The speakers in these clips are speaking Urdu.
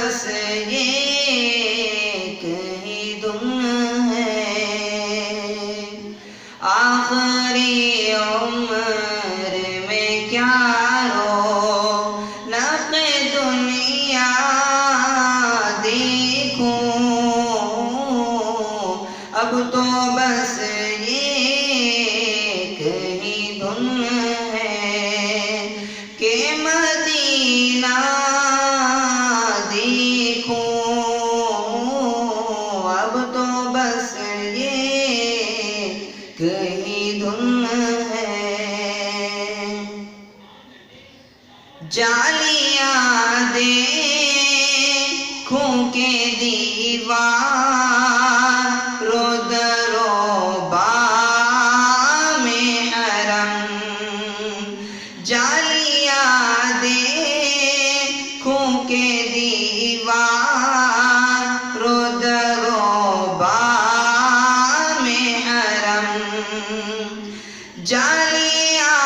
بس ایک ہی دن ہے، آخری عمر میں کیا رونق دنیا دیکھوں، اب تو بس ایک ہی دن ہے کہ مدینہ دیکھوں، اب تو بس ایک ہی دن ہے۔ جالیاں دیکھوں کے دیوار و در و بام حرم، جالیاں دیکھوں کے دیوار و در و بام حرم، جالیاں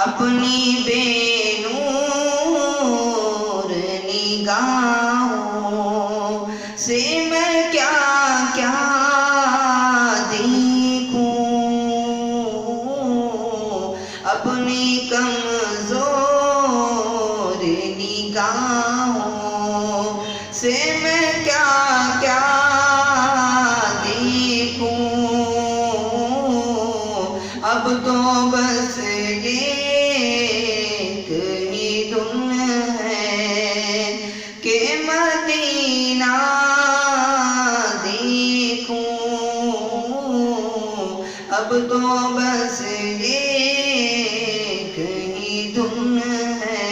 اپنی بے نور نگاہوں سے میں کیا کیا دیکھوں، اپنی کمزور نگاہوں سے میں کیا کیا دیکھوں، اب تو بس ایک ہی دن ہے کہ مدینہ دیکھوں، اب تو بس ایک ہی دن ہے۔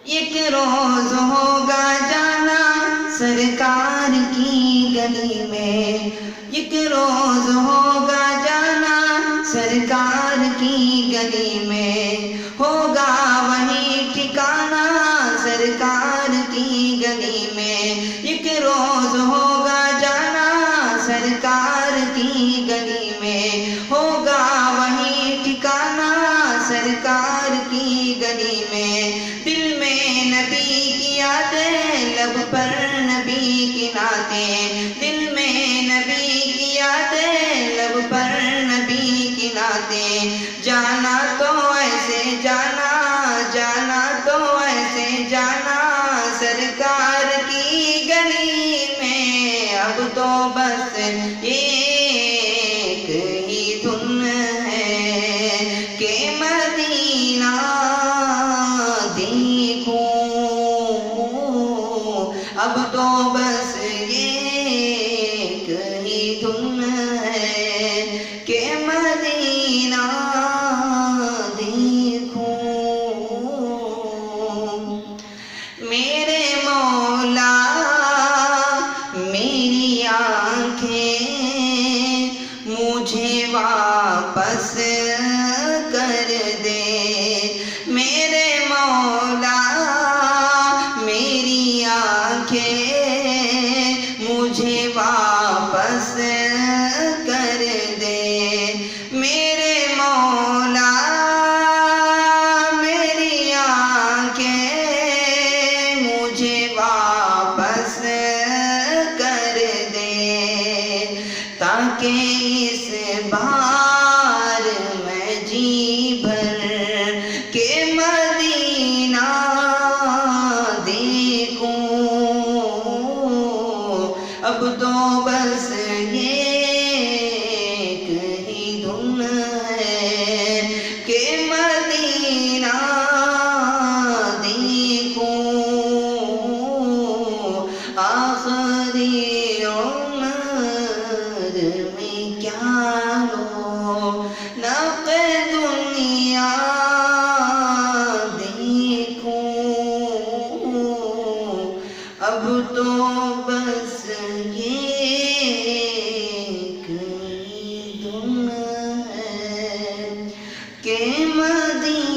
ایک روز ہوگا جانا سرکار کی گلی میں، ایک روز ہوگا جانا سرکار کی گلی میں، ہوگا وہی ٹھکانہ سرکار کی گلی میں، ایک روز ہوگا جانا سرکار کی گلی میں، ہوگا وہی ٹھکانہ سرکار کی گلی میں، دل میں نبی کی یادیں، لب پر نبی کی نعتیں، دل میں نبی کی یادیں، لب پر نبی کی نعتیں، جانا تو ایسے جانا، جانا تو ایسے جانا سرکار کی گلی میں، اب تو بس ایک ہی دن ہے کہ مدینہ دیکھوں، اب تو بس ایک ہی دن ہے کہ مدینہ دیکھوں۔ میرے مولا میری آنکھیں مجھے واپس کر دے، میرے مولا میری آنکھیں مجھے واپس کر دے، میرے مولا میری آنکھیں مجھے واپس کر دے، تاکہ اس بار میں جی بھر کے مدینہ دیکھوں، اب تو بس ایک ہی دن ہے کہ مدینہ دیکھوں، آخری عمر میں کیا رونق دنیا دیکھوں، اب تو بس ایک ہی دن ہے کہ مدینہ